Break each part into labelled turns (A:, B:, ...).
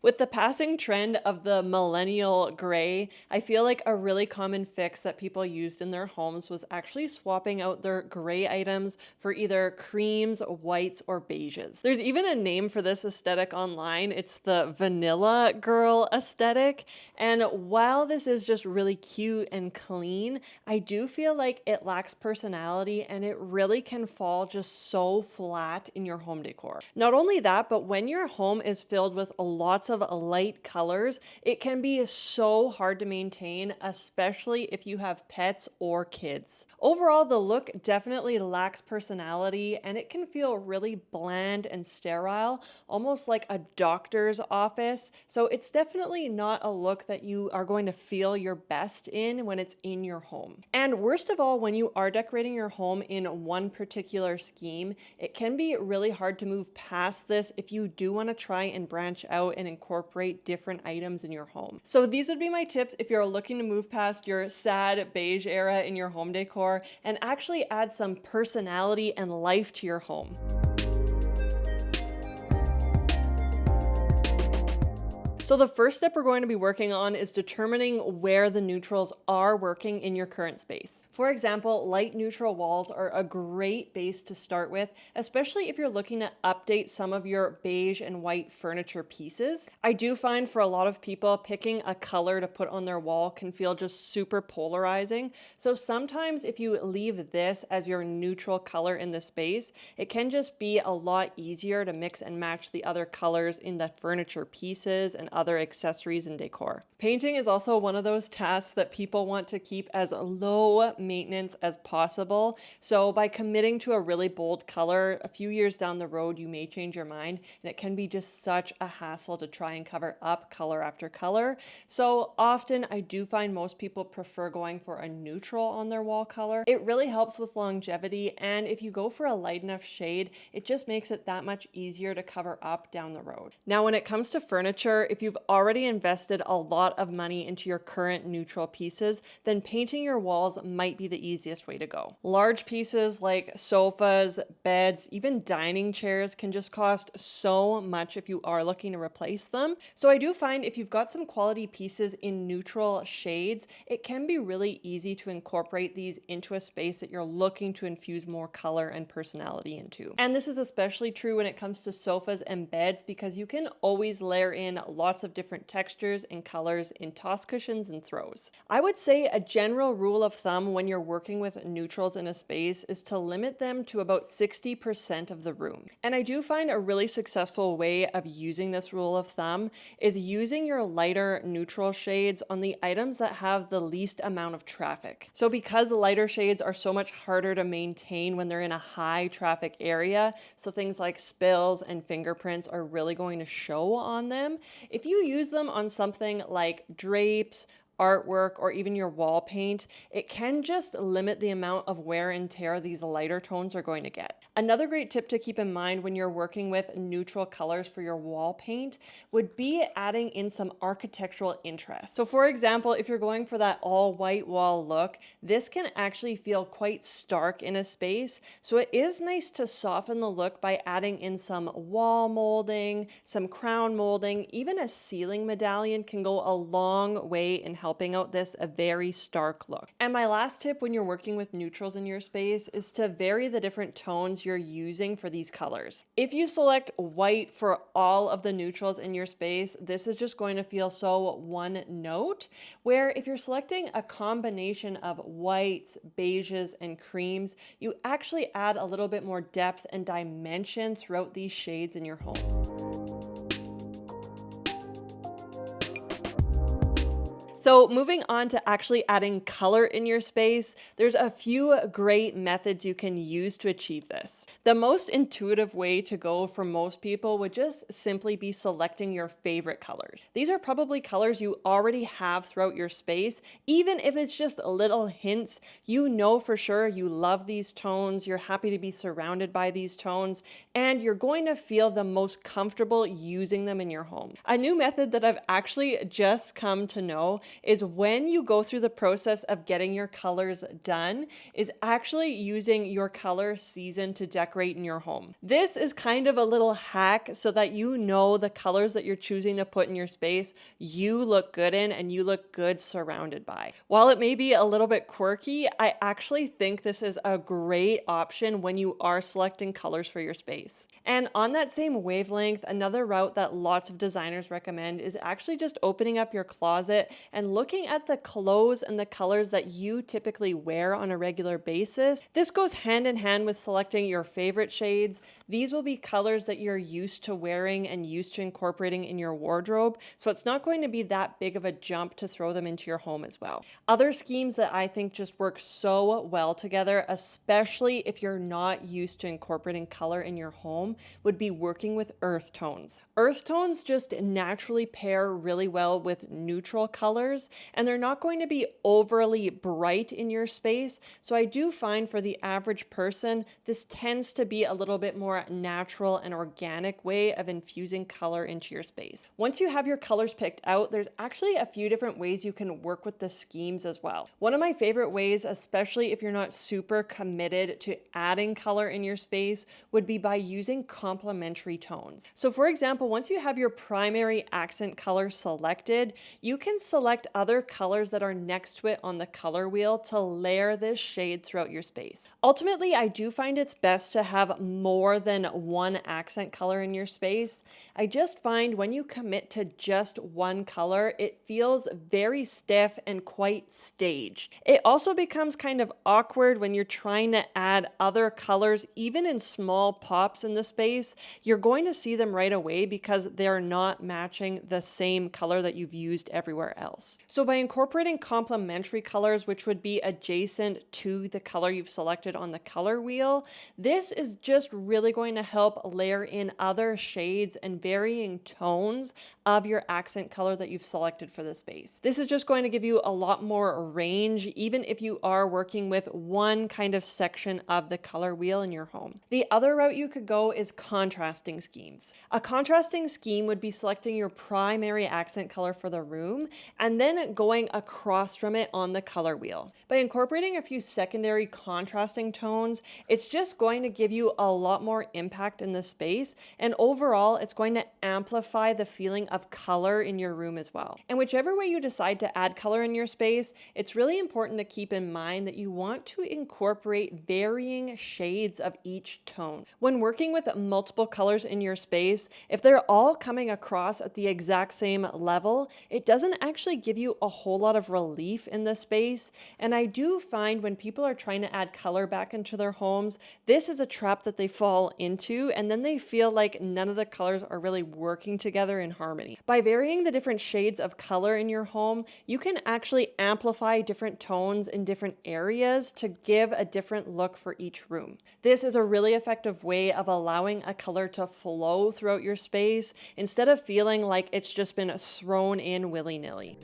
A: With the passing trend of the millennial gray, I feel like a really common fix that people used in their homes was actually swapping out their gray items for either creams, whites, or beiges. There's even a name for this aesthetic online. It's the vanilla girl aesthetic. And while this is just really cute and clean, I do feel like it lacks personality and it really can fall just so flat in your home decor. Not only that, but when your home is filled with lots of light colors, it can be so hard to maintain, especially if you have pets or kids. Overall, the look definitely lacks personality and it can feel really bland and sterile, almost like a doctor's office. So it's definitely not a look that you are going to feel your best in when it's in your home. And worst of all, when you are decorating your home in one particular scheme, it can be really hard to move past this if you do want to try and branch out and incorporate different items in your home. So these would be my tips if you're looking to move past your sad beige era in your home decor and actually add some personality and life to your home. So the first step we're going to be working on is determining where the neutrals are working in your current space. For example, light neutral walls are a great base to start with, especially if you're looking to update some of your beige and white furniture pieces. I do find for a lot of people, picking a color to put on their wall can feel just super polarizing. So sometimes if you leave this as your neutral color in the space, it can just be a lot easier to mix and match the other colors in the furniture pieces and other accessories and decor. Painting is also one of those tasks that people want to keep as low maintenance as possible. So by committing to a really bold color, a few years down the road, you may change your mind, and it can be just such a hassle to try and cover up color after color. So often I do find most people prefer going for a neutral on their wall color. It really helps with longevity, and if you go for a light enough shade, it just makes it that much easier to cover up down the road. Now, when it comes to furniture, if you've already invested a lot of money into your current neutral pieces, then painting your walls might be the easiest way to go. Large pieces like sofas, beds, even dining chairs can just cost so much if you are looking to replace them. So I do find if you've got some quality pieces in neutral shades, it can be really easy to incorporate these into a space that you're looking to infuse more color and personality into. And this is especially true when it comes to sofas and beds because you can always layer in lots of different textures and colors in toss cushions and throws. I would say a general rule of thumb when you're working with neutrals in a space is to limit them to about 60% of the room. And I do find a really successful way of using this rule of thumb is using your lighter neutral shades on the items that have the least amount of traffic. So because the lighter shades are so much harder to maintain when they're in a high traffic area, so things like spills and fingerprints are really going to show on them, if you use them on something like drapes, artwork, or even your wall paint, it can just limit the amount of wear and tear these lighter tones are going to get. Another great tip to keep in mind when you're working with neutral colors for your wall paint would be adding in some architectural interest. So for example, if you're going for that all white wall look, this can actually feel quite stark in a space. So it is nice to soften the look by adding in some wall molding, some crown molding, even a ceiling medallion can go a long way in helping out this a very stark look. And my last tip when you're working with neutrals in your space is to vary the different tones you're using for these colors. If you select white for all of the neutrals in your space, this is just going to feel so one note, where if you're selecting a combination of whites, beiges, and creams, you actually add a little bit more depth and dimension throughout these shades in your home. So moving on to actually adding color in your space, there's a few great methods you can use to achieve this. The most intuitive way to go for most people would just simply be selecting your favorite colors. These are probably colors you already have throughout your space. Even if it's just little hints, you know for sure you love these tones, you're happy to be surrounded by these tones, and you're going to feel the most comfortable using them in your home. A new method that I've actually just come to know is when you go through the process of getting your colors done, is actually using your color season to decorate in your home. This is kind of a little hack so that you know the colors that you're choosing to put in your space, you look good in and you look good surrounded by. While it may be a little bit quirky, I actually think this is a great option when you are selecting colors for your space. And on that same wavelength, another route that lots of designers recommend is actually just opening up your closet and looking at the clothes and the colors that you typically wear on a regular basis. This goes hand in hand with selecting your favorite shades. These will be colors that you're used to wearing and used to incorporating in your wardrobe, so it's not going to be that big of a jump to throw them into your home as well. Other schemes that I think just work so well together, especially if you're not used to incorporating color in your home, would be working with earth tones. Earth tones just naturally pair really well with neutral colors, and they're not going to be overly bright in your space. So I do find for the average person, this tends to be a little bit more natural and organic way of infusing color into your space. Once you have your colors picked out, there's actually a few different ways you can work with the schemes as well. One of my favorite ways, especially if you're not super committed to adding color in your space, would be by using complementary tones. So for example, once you have your primary accent color selected, you can select other colors that are next to it on the color wheel to layer this shade throughout your space. Ultimately, I do find it's best to have more than one accent color in your space. I just find when you commit to just one color, it feels very stiff and quite staged. It also becomes kind of awkward when you're trying to add other colors, even in small pops in the space. You're going to see them right away because they're not matching the same color that you've used everywhere else. So by incorporating complementary colors, which would be adjacent to the color you've selected on the color wheel, this is just really going to help layer in other shades and varying tones of your accent color that you've selected for the space. This is just going to give you a lot more range, even if you are working with one kind of section of the color wheel in your home. The other route you could go is contrasting schemes. A contrasting scheme would be selecting your primary accent color for the room and then going across from it on the color wheel. By incorporating a few secondary contrasting tones, it's just going to give you a lot more impact in the space, and overall it's going to amplify the feeling of color in your room as well. And whichever way you decide to add color in your space, it's really important to keep in mind that you want to incorporate varying shades of each tone. When working with multiple colors in your space, if they're all coming across at the exact same level, it doesn't actually give you a whole lot of relief in the space. And I do find when people are trying to add color back into their homes, this is a trap that they fall into, and then they feel like none of the colors are really working together in harmony. By varying the different shades of color in your home, you can actually amplify different tones in different areas to give a different look for each room. This is a really effective way of allowing a color to flow throughout your space instead of feeling like it's just been thrown in willy-nilly.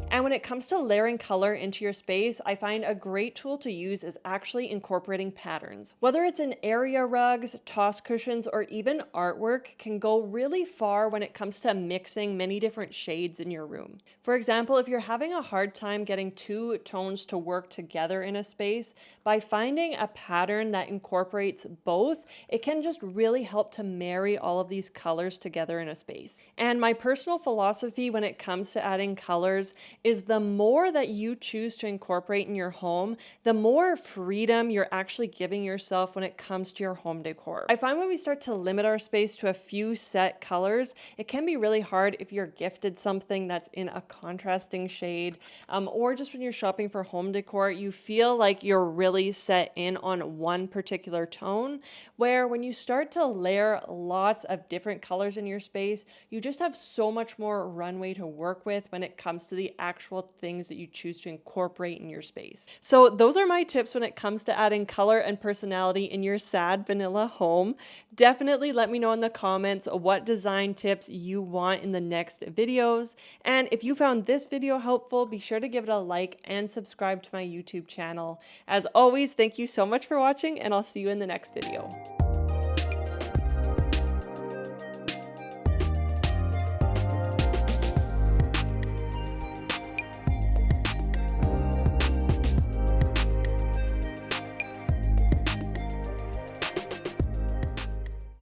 A: And when it comes to layering color into your space, I find a great tool to use is actually incorporating patterns. Whether it's in area rugs, toss cushions, or even artwork, can go really far when it comes to mixing many different shades in your room. For example, if you're having a hard time getting two tones to work together in a space, by finding a pattern that incorporates both, it can just really help to marry all of these colors together in a space. And my personal philosophy when it comes to adding colors is the more that you choose to incorporate in your home, the more freedom you're actually giving yourself when it comes to your home decor. I find when we start to limit our space to a few set colors, it can be really hard if you're gifted something that's in a contrasting shade, or just when you're shopping for home decor, you feel like you're really set in on one particular tone, where when you start to layer lots of different colors in your space, you just have so much more runway to work with when it comes to the actual things that you choose to incorporate in your space. So those are my tips when it comes to adding color and personality in your sad vanilla home. Definitely let me know in the comments what design tips you want in the next videos. And if you found this video helpful, be sure to give it a like and subscribe to my YouTube channel. As always, thank you so much for watching, and I'll see you in the next video.